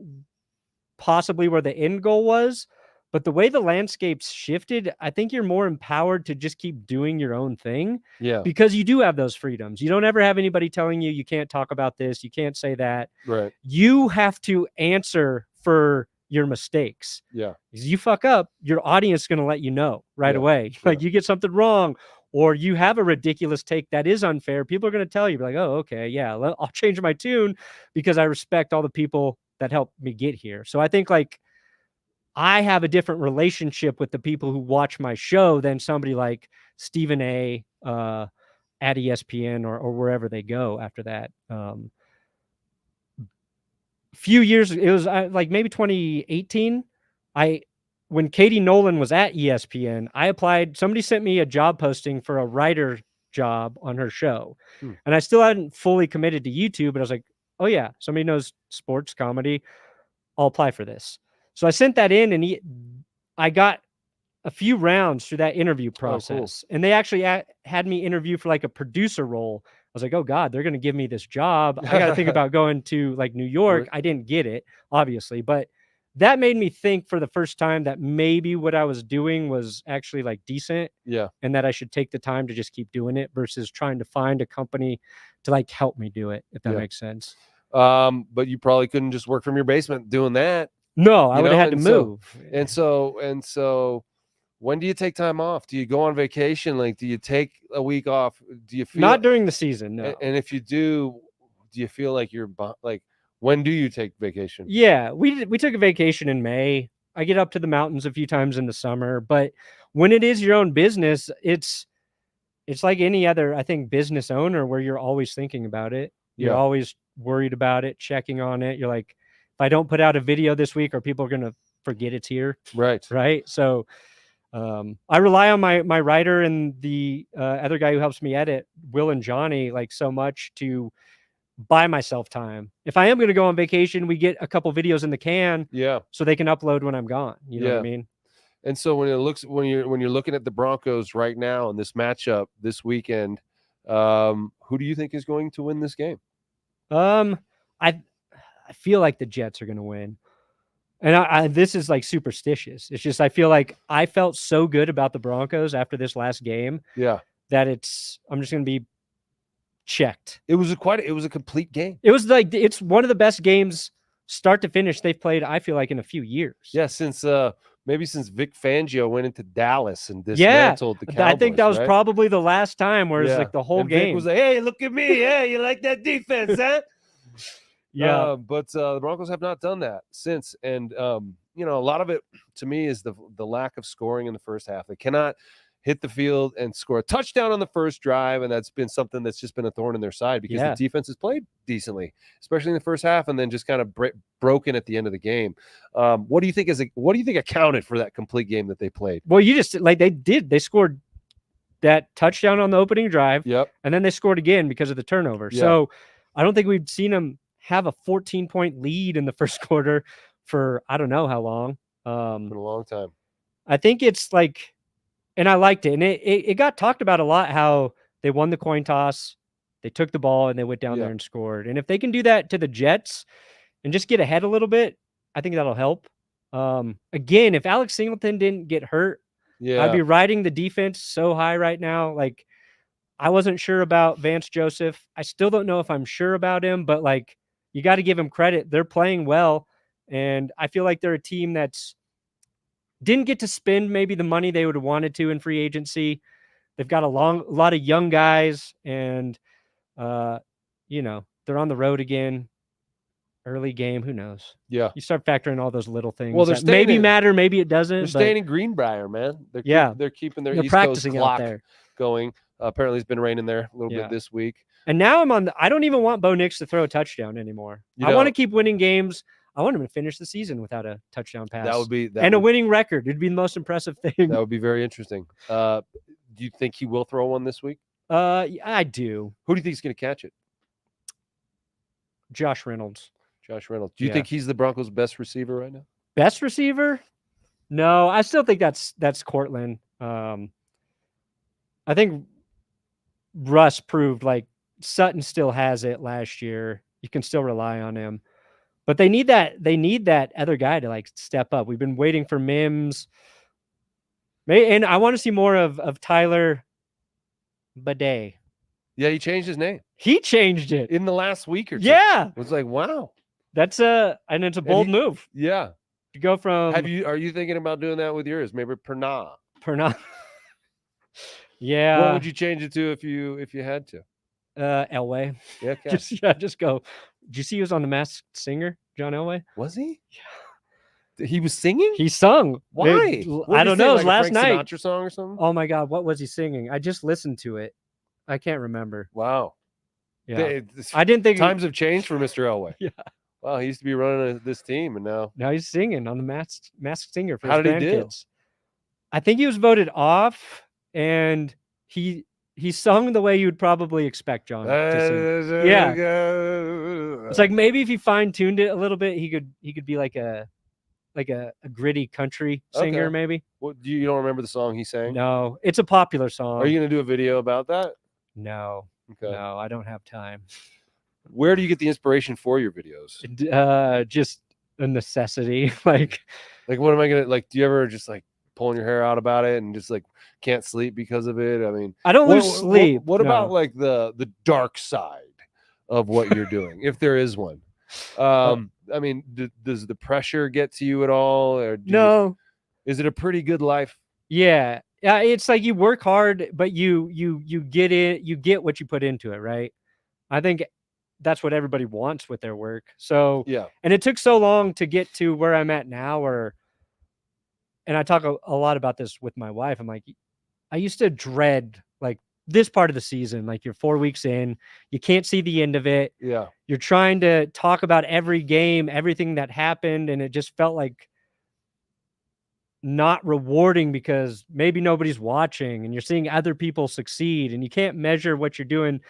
possibly where the end goal was. But the way the landscape's shifted, I think you're more empowered to just keep doing your own thing. Yeah. Because you do have those freedoms. You don't ever have anybody telling you can't talk about this, you can't say that. Right. You have to answer for your mistakes. Yeah. Because you fuck up, your audience is going to let you know right away. Yeah. Like you get something wrong or you have a ridiculous take that is unfair. People are going to tell you like, oh, okay, yeah, I'll change my tune because I respect all the people that helped me get here. So I think like I have a different relationship with the people who watch my show than somebody like Stephen A. At ESPN or wherever they go after that. Few years, it was like maybe 2018. When Katie Nolan was at ESPN, I applied. Somebody sent me a job posting for a writer job on her show, and I still hadn't fully committed to YouTube. But I was like, oh yeah, somebody knows sports comedy. I'll apply for this. So I sent that in, and I got a few rounds through that interview process, and they actually had me interview for like a producer role. I was like, oh God, they're going to give me this job. I got to think about going to like New York. I didn't get it, obviously, but that made me think for the first time that maybe what I was doing was actually like decent. Yeah. And that I should take the time to just keep doing it versus trying to find a company to like help me do it, if that makes sense. But you probably couldn't just work from your basement doing that. No, I would have had to move. So when do you take time off? Do you go on vacation? Like, do you take a week off? Do you feel not during the season? No. And if you do you feel like you're like, when do you take vacation? Yeah, we took a vacation in May. I get up to the mountains a few times in the summer, but when it is your own business, it's like any other, I think, business owner where you're always thinking about it. You're always worried about it, checking on it. You're like, if I don't put out a video this week, are people going to forget it's here? Right. So I rely on my writer and the other guy who helps me edit, Will and Johnny, like so much to buy myself time. If I am going to go on vacation, we get a couple videos in the can, so they can upload when I'm gone. You know what I mean? And so when you're looking at the Broncos right now in this matchup this weekend, who do you think is going to win this game? I feel like the Jets are going to win. And this is like superstitious. It's just, I feel like I felt so good about the Broncos after this last game. Yeah. That I'm just going to be checked. It was a complete game. It was like, it's one of the best games start to finish they've played, I feel like, in a few years. Yeah. Since Vic Fangio went into Dallas and dismantled the Cowboys. I think that was probably the last time where it's like the whole game Vic was like, hey, look at me. Hey, you like that defense, huh? Yeah. But the Broncos have not done that since. And, a lot of it to me is the lack of scoring in the first half. They cannot hit the field and score a touchdown on the first drive. And that's been something that's just been a thorn in their side because the defense has played decently, especially in the first half, and then just kind of broken at the end of the game. What do you think accounted for that complete game that they played? Well, you just they scored that touchdown on the opening drive. Yep. And then they scored again because of the turnover. Yeah. So I don't think we've seen them have a 14-point lead in the first quarter for I don't know how long. Been a long time. I think it's like, and I liked it. And it got talked about a lot how they won the coin toss, they took the ball, and they went down there and scored. And if they can do that to the Jets and just get ahead a little bit, I think that'll help. Again, if Alex Singleton didn't get hurt, I'd be riding the defense so high right now. Like, I wasn't sure about Vance Joseph. I still don't know if I'm sure about him, but like, you got to give them credit. They're playing well, and I feel like they're a team that's didn't get to spend maybe the money they would have wanted to in free agency. They've got a lot of young guys, and they're on the road again. Early game, who knows? Yeah. You start factoring all those little things. Well, they're that maybe in, matter, maybe it doesn't. They're staying in Greenbrier, man. They're keeping their East practicing Coast clock out there. going. Apparently, it's been raining there a little bit this week. And now I don't even want Bo Nix to throw a touchdown anymore. I want to keep winning games. I want him to finish the season without a touchdown pass. That would be a winning record. It'd be the most impressive thing. That would be very interesting. Do you think he will throw one this week? I do. Who do you think is going to catch it? Josh Reynolds. Do you think he's the Broncos' best receiver right now? Best receiver? No, I still think that's Cortland. I think Russ proved like Sutton still has it last year. You can still rely on him. But they need that other guy to like step up. We've been waiting for Mims. And I want to see more of Tyler Bidet. Yeah, he changed his name. He changed it in the last week or two. Yeah. It was like, wow. That's and it's a bold move. Yeah. To go from are you thinking about doing that with yours? Maybe Perna. Yeah. What would you change it to if you had to? Elway. Yeah, okay. just go. Did you see he was on The Masked Singer, John Elway? Was he? Yeah. He was singing? He sung. Why? I don't know. It was last night. Sinatra song or something? Oh my God. What was he singing? I just listened to it. I can't remember. Wow. Yeah. I didn't think times have changed for Mr. Elway. Yeah. Wow, he used to be running this team, and now he's singing on The Masked Singer for How his did he do? grandkids. I think he was voted off, and he sung the way you would probably expect John to sing. Yeah. It's like maybe if he fine-tuned it a little bit, he could be like a gritty country singer, Okay. maybe. What you don't remember the song he sang? No, it's a popular song. Are you gonna do a video about that? No. Okay. No, I don't have time. Where do you get the inspiration for your videos? Just a necessity. like what am I gonna like? Do you ever just like pulling your hair out about it and just like can't sleep because of it? I mean, I don't lose sleep. What about like the dark side of what you're doing, if there is one? I mean, does the pressure get to you at all, or no? Is it a pretty good life? Yeah. It's like you work hard, but you get it. You get what you put into it, right? I think that's what everybody wants with their work. So yeah. And it took so long to get to where I'm at now, and I talk a lot about this with my wife. I'm like, I used to dread like this part of the season. Like you're 4 weeks in, you can't see the end of it. Yeah. You're trying to talk about every game, everything that happened, and it just felt like not rewarding because maybe nobody's watching and you're seeing other people succeed and you can't measure what you're doing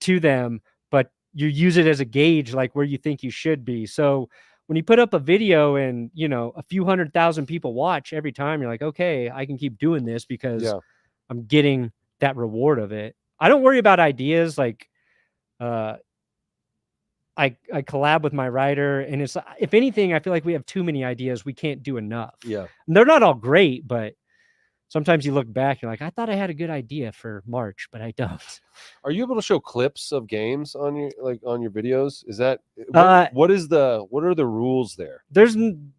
to them, but you use it as a gauge, like where you think you should be. So when you put up a video and, a few 100,000 people watch every time, you're like, okay, I can keep doing this because I'm getting that reward of it. I don't worry about ideas. Like, I collab with my writer, and it's, if anything, I feel like we have too many ideas. We can't do enough. Yeah. And they're not all great, but sometimes you look back, you're like, I thought I had a good idea for March, but I don't. Are you able to show clips of games on your videos? Is that what are the rules there?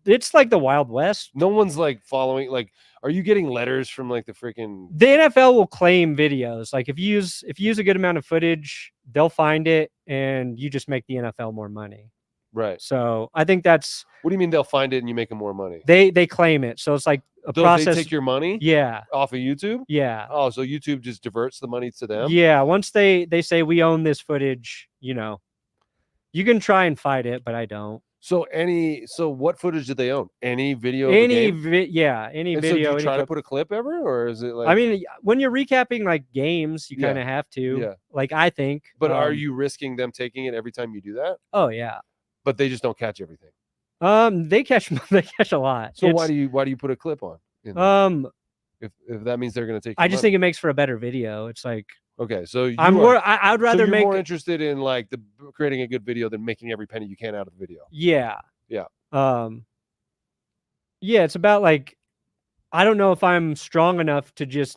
It's like the Wild West. No one's like following. Like, are you getting letters from like the NFL will claim videos. Like if you use a good amount of footage, they'll find it, and you just make the NFL more money. Right. So I think that's. What do you mean they'll find it and you make them more money? They claim it. So it's like a process. They take your money? Yeah. Off of YouTube? Yeah. Oh, so YouTube just diverts the money to them? Yeah. Once they say we own this footage, you can try and fight it, but I don't. So what footage do they own? Any video? Any video. So do you try to put a clip ever, or is it like? I mean, when you're recapping like games, you kind of have to. Yeah. Like I think. But are you risking them taking it every time you do that? Oh yeah. But they just don't catch everything. They catch a lot. So why do you put a clip on? If that means they're going to take. I just think it makes for a better video. It's like. Okay, so I'd rather make more interested in like creating a good video than making every penny you can out of the video. Yeah. Yeah. Yeah, it's about like, I don't know if I'm strong enough to just,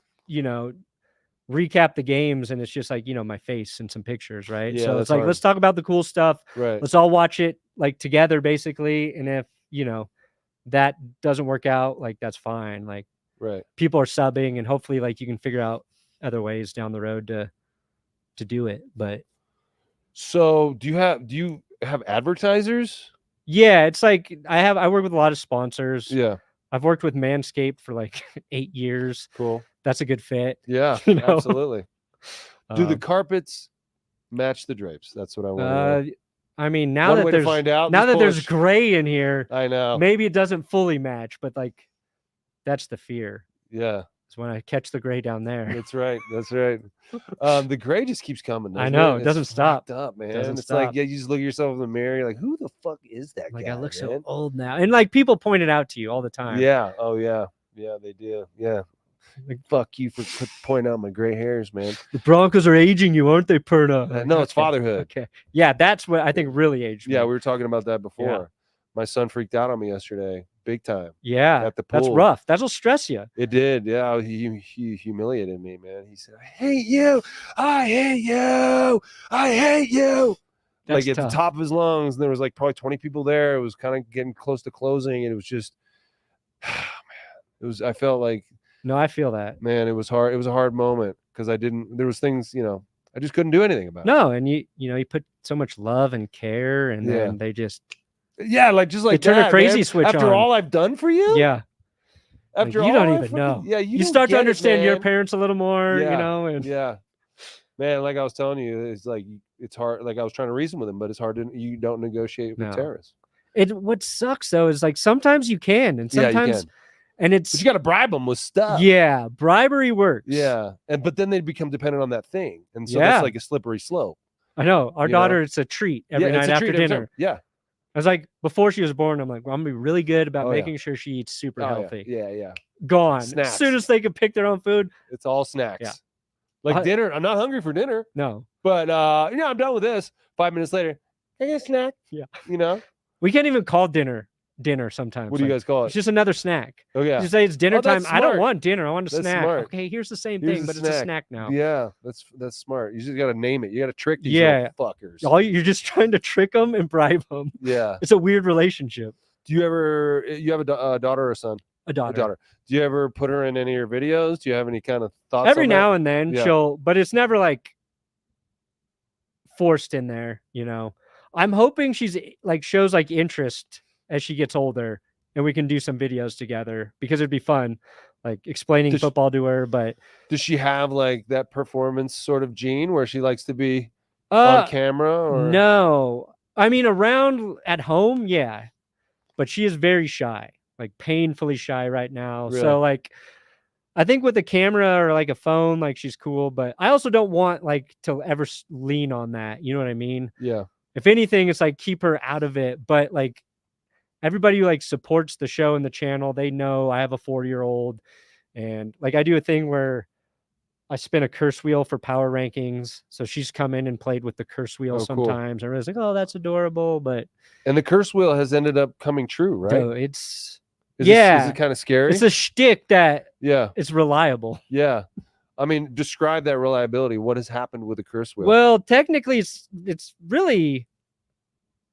recap the games, and it's just like, my face and some pictures, right? Yeah, So that's it's like, hard. let's talk about the cool stuff. Right. Let's all watch it like together, basically. And if that doesn't work out, like that's fine. Like Right. people are subbing, and hopefully like you can figure out other ways down the road to do it. But So do you have advertisers? yeah, it's like I work with a lot of sponsors. Yeah. I've worked with Manscaped for like 8 years. Cool. That's a good fit. Yeah, You know? absolutely. Do the Um, carpets match the drapes? That's what I want to know. I mean, now One that way to there's find out. now just that there's push. gray in here, I know. maybe it doesn't fully match, but like that's the fear. Yeah, Is when I catch the gray down there. that's right. That's right. The gray just keeps coming. I doesn't know, it It's doesn't stop. fucked up, man. Doesn't It's like, stop. yeah, you just look at yourself in the mirror. You're like, who the fuck is that Like guy? I look so man? old now, and like people point it out to you all the time. Yeah. Oh yeah. Yeah, they do. Yeah. Like, fuck you for pointing out my gray hairs, man. The Broncos are aging you, aren't they, Perna? Like, No, it's okay, fatherhood. Okay, yeah, that's what I think really aged me. Yeah, we were talking about that before. My son freaked out on me yesterday, big time. Yeah, at the that's pool. rough. That'll stress you. It did. Yeah, he humiliated me, man. He said, "I hate you. I hate you. I hate you." That's like at tough. the top of his lungs, and there was like probably 20 people there. It was kind of getting close to closing, and it was just, man, it was. I felt like, No, I feel that. man, it was hard. It was a hard moment because there was things, I just couldn't do anything about. No, and you put so much love and care, and Yeah. then they just Yeah, like just like turn a that, crazy man. switch after on. all I've done for you. yeah. After you all don't I even fucking- know. Yeah, You don't start to get it, understand your man. parents a little more, Yeah, and Yeah, man. Like I was telling you, it's like it's hard. Like I was trying to reason with him, but it's hard to. You don't negotiate with No. terrorists. what sucks though is like sometimes you can, and Yeah, you sometimes can. and But it's you got to bribe them with stuff. yeah, bribery works. Yeah, but then they become dependent on that thing, and so Yeah. that's like a slippery slope. I know. Our You know? daughter, it's a treat every yeah, night it's a after treat every dinner. time. Yeah. I was like, before she was born, I'm like, well, I'm gonna be really good about Oh, yeah. making sure she eats super Oh, healthy. Yeah. Gone. Snacks. As soon as they can pick their own food. It's all snacks. Yeah. Like I- dinner. I'm not hungry for dinner, No. but I'm done with this. 5 minutes later, I get a snack. Yeah. What We can't even call dinner sometimes. do you guys call It's it? just another snack. Oh yeah. Just say it's dinner time. that's I don't smart. want dinner. I want a That's snack. smart. Okay, here's the same Here's thing, a but it's a snack. snack now. Yeah, that's smart. You just got to name it. You got to trick these Yeah. little fuckers. You're just trying to trick them and bribe them. Yeah. It's a weird relationship. Do you have a daughter or a son? A daughter. A daughter. Do you ever put her in any of your videos? Do you have any kind of thoughts? Every on now that? and then Yeah. but it's never like forced in there, I'm hoping she's like shows like interest as she gets older, and we can do some videos together because it'd be fun, like explaining Does she- football to her. But Does she have like that performance sort of gene where she likes to be on camera? Or no, I mean around at home, yeah, but she is very shy, like painfully shy right now. Really? So like, I think with a camera or like a phone, like she's cool, but I also don't want like to ever lean on that. You know what I mean? Yeah. If anything, it's like keep her out of it. But like everybody who like supports the show and the channel, they know I have a 4-year-old, and like I do a thing where I spin a curse wheel for power rankings. So she's come in and played with the curse wheel Oh, cool. sometimes. Everybody's like, "Oh, that's adorable," but And the curse wheel has ended up coming true, right? so it's Is yeah. it kind of scary? it's a shtick that Yeah. it's reliable. Yeah. I mean, describe that reliability. What has happened with the curse wheel? Well, technically, it's really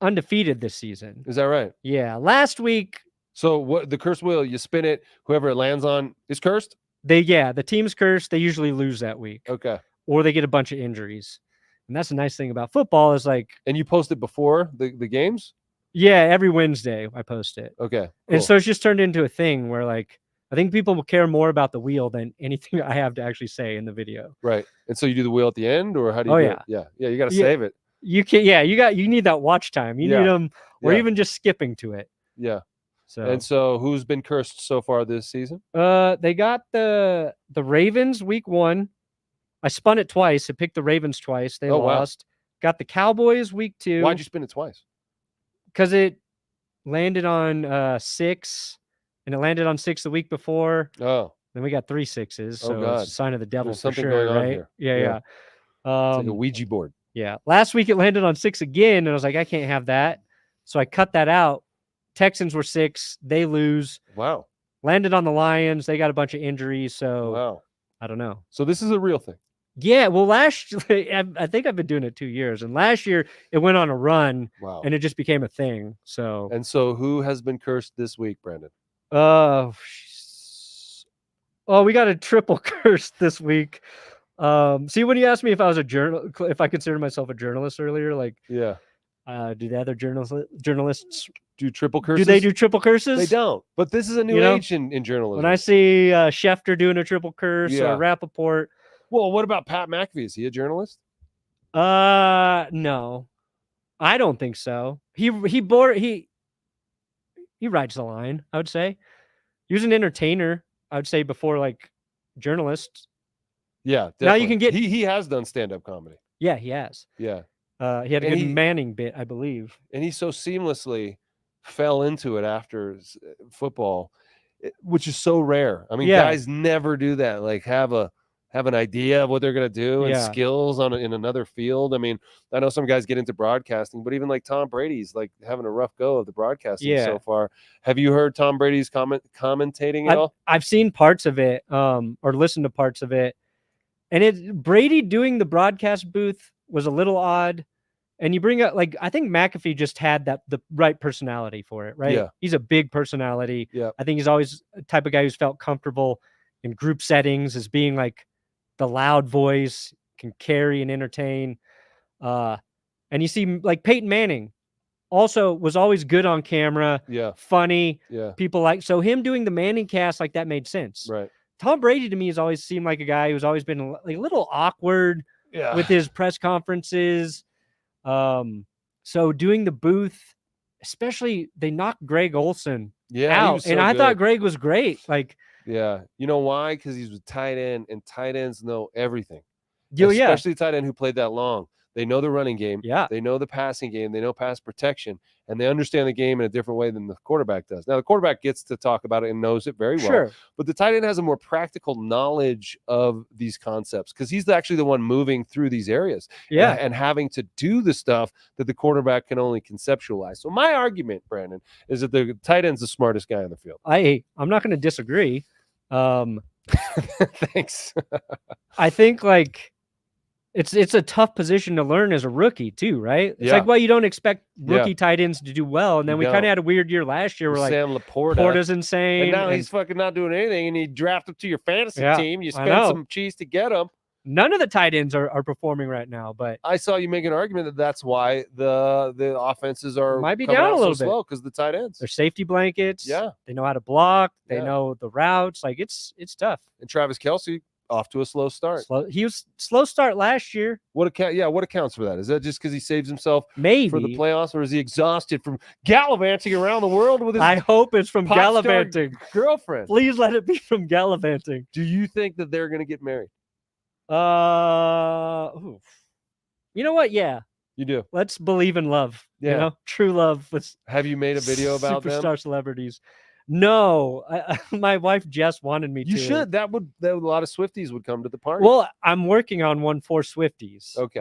undefeated this season. Is that right? Yeah, last week So what the curse wheel, you spin it, whoever it lands on is cursed? the team's cursed. They usually lose that week, Okay. or they get a bunch of injuries. And that's the nice thing about football is like, And you post it before the games? yeah, every Wednesday I post it. Okay. And cool. so it's just turned into a thing where like I think people will care more about the wheel than anything I have to actually say in the video. Right. And so you do the wheel at the end, or how do you Oh, do yeah. it? Yeah. Yeah. You got to Yeah. save it. You can you need that watch time. You Yeah. need them, or Yeah. even just skipping to it. Yeah. So And so who's been cursed so far this season? they got the Ravens week 1. I spun it twice. It picked the Ravens twice. They Oh, wow. lost. Got the Cowboys week 2. Why'd you spin it twice? Because it landed on 6, and it landed on 6 the week before. Oh, Then we got 3 6s. Oh, So God. it's a sign of the devil There's for something sure, going on right? here. Yeah, Yeah. yeah. it's like a Ouija board. Yeah. Last week it landed on 6 again, and I was like, I can't have that. So I cut that out. Texans were 6. They lose. Wow. Landed on the Lions. They got a bunch of injuries. So Wow. I don't know. So this is a real thing. Yeah, well, I think I've been doing it 2 years, and last year it went on a run, Wow. and it just became a thing. So, And so who has been cursed this week, Brandon? we got a triple curse this week. See, when you asked me if I was if I consider myself a journalist earlier, like, Yeah. do the other journalists Do triple curses? do they do triple curses? They don't. But this is a new age in journalism. When I see Schefter doing a triple curse Yeah. or Rappaport. Well, what about Pat McAfee? Is he a journalist? No, I don't think so. He rides the line, I would say. He was an entertainer, I would say, before like journalist. Yeah, definitely. Now you can get he has done stand-up comedy. Yeah, he has. Yeah. He had a good Manning bit, I believe. And he so seamlessly fell into it after football, which is so rare. I mean, guys never do that. Like have an idea of what they're going to do and skills in another field. I mean, I know some guys get into broadcasting, but even like Tom Brady's like having a rough go of the broadcasting so far. Have you heard Tom Brady's commentating at all? I've seen parts of it, or listened to parts of it. And Brady doing the broadcast booth was a little odd. And you bring up, like, I think McAfee just had the right personality for it, right? Yeah. He's a big personality. Yeah. I think he's always a type of guy who's felt comfortable in group settings as being like the loud voice, can carry and entertain. And you see, like, Peyton Manning also was always good on camera. Yeah. Funny. Yeah. People like, so him doing the Manning cast, like, that made sense. Right. Tom Brady to me has always seemed like a guy who's always been like a little awkward with his press conferences. So doing the booth, especially they knocked Greg Olsen out, and I thought Greg was great. Like, yeah, you know why? Because he's a tight end, and tight ends know everything. Yeah, especially tight end who played that long. They know the running game. Yeah, they know the passing game. They know pass protection, and they understand the game in a different way than the quarterback does. Now, the quarterback gets to talk about it and knows it very well. But the tight end has a more practical knowledge of these concepts because he's actually the one moving through these areas. Yeah, and having to do the stuff that the quarterback can only conceptualize. So my argument, Brandon, is that the tight end's the smartest guy on the field. I'm not going to disagree. Thanks. I think like. It's a tough position to learn as a rookie too, right? It's like, well, you don't expect rookie tight ends to do well, and then we kind of had a weird year last year. Where like Sam Laporta's insane, and now he's fucking not doing anything, and he drafted to your fantasy team. You spent some cheese to get him. None of the tight ends are performing right now, but I saw you make an argument that that's why the offenses might be down a little bit slow because the tight ends. They're safety blankets. Yeah, they know how to block. They know the routes. Like it's tough. And Travis Kelce off to a slow start. He was slow start last year. What accounts for that? Is that just because he saves himself maybe for the playoffs, or is he exhausted from gallivanting around the world with his I hope it's from gallivanting girlfriend. Please let it be from gallivanting. Do you think that they're going to get married? You know what? Yeah. You do. Let's believe in love. Yeah. You know, true love. Have you made a video about superstar celebrities? No, my wife Jess wanted me to. You should. That would a lot of Swifties would come to the party. Well, I'm working on one for Swifties. Okay.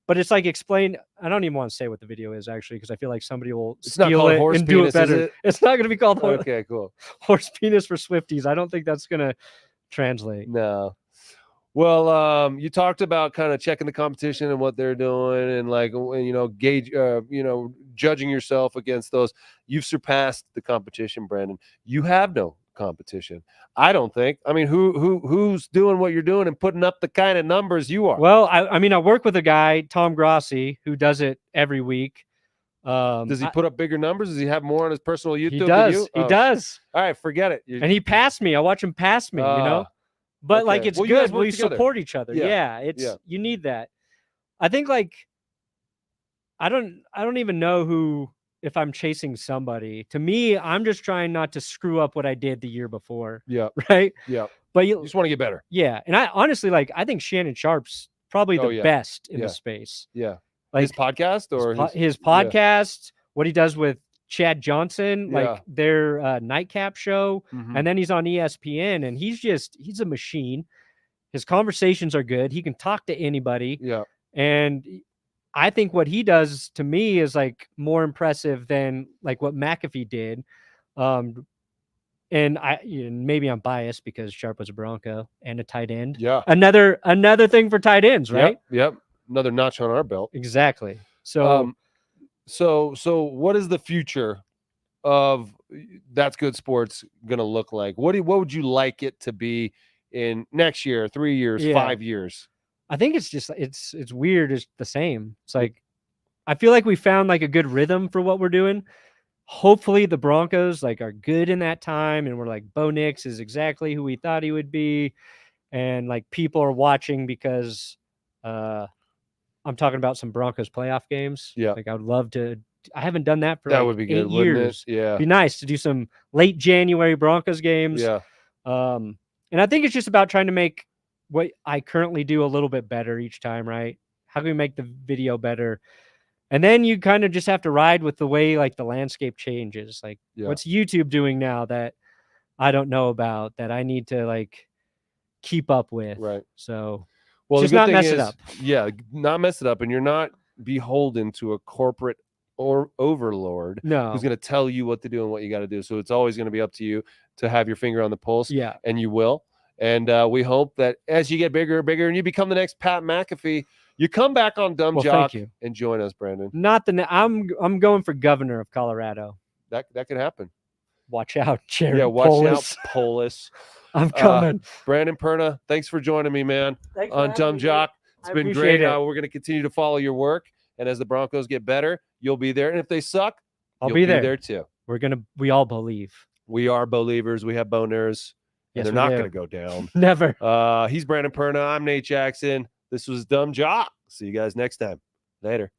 But it's like explain. I don't even want to say what the video is actually because I feel like somebody will it's not steal it horse and penis, do it better. Is it? It's not going to be called okay, cool. Horse penis for Swifties. I don't think that's going to translate. No. Well, you talked about kind of checking the competition and what they're doing, and like gauge, judging yourself against those. You've surpassed the competition, Brandon. You have no competition. I don't think. I mean, who's doing what you're doing and putting up the kind of numbers you are? Well, I mean, I work with a guy, Tom Grossi, who does it every week. Does he put up bigger numbers? Does he have more on his personal YouTube? He does. Than you? He does. All right, forget it. And he passed me. I watch him pass me. But okay. like it's well, good. We support each other. Yeah, you need that. I think like I don't even know if I'm chasing somebody. To me, I'm just trying not to screw up what I did the year before. Yeah. Right? Yeah. But you just want to get better. Yeah. And I honestly I think Shannon Sharp's probably the best in the space. Yeah. Like his podcast or his podcast, what he does with Chad Johnson, like their nightcap show. Mm-hmm. And then he's on ESPN and he's a machine. His conversations are good. He can talk to anybody. Yeah. And I think what he does to me is like more impressive than like what McAfee did. and maybe I'm biased because Sharp was a Bronco and a tight end. Yeah. Another thing for tight ends, right? Yep. Another notch on our belt. Exactly. So So what is the future of That's Good Sports going to look like? What would you like it to be in next year, 3 years, Yeah. 5 years? I think it's just it's weird. It's the same. It's like I feel like we found like a good rhythm for what we're doing. Hopefully the Broncos like are good in that time, and we're like Bo Nix is exactly who we thought he would be, and like people are watching because I'm talking about some Broncos playoff games. Yeah. Like I would love to. I haven't done that for That like would be good, 8 wouldn't it? years. Yeah. Be nice to do some late January Broncos games. Yeah. And I think it's just about trying to make what I currently do a little bit better each time, right? How can we make the video better? And then you kind of just have to ride with the way like the landscape changes. Like what's YouTube doing now that I don't know about that I need to like keep up with? Right. So Well, just the good not thing mess is, it up. Yeah, not mess it up, and you're not beholden to a corporate or overlord No. who's going to tell you what to do and what you got to do. So it's always going to be up to you to have your finger on the pulse. Yeah. And you will. And we hope that as you get bigger and bigger and you become the next Pat McAfee, you come back on Dumb Jock and join us, Brandon. I'm going for governor of Colorado. That could happen. Watch out, Jared. Yeah, watch Polis. out, Polis. I'm coming. Brandon Perna, thanks for joining me, man, Thanks on Dumb Jock. It's been great. It. We're going to continue to follow your work. And as the Broncos get better, you'll be there. And if they suck, I'll you'll be there too. We all believe. We are believers. We have boners. And they're not going to go down. Never. He's Brandon Perna. I'm Nate Jackson. This was Dumb Jock. See you guys next time. Later.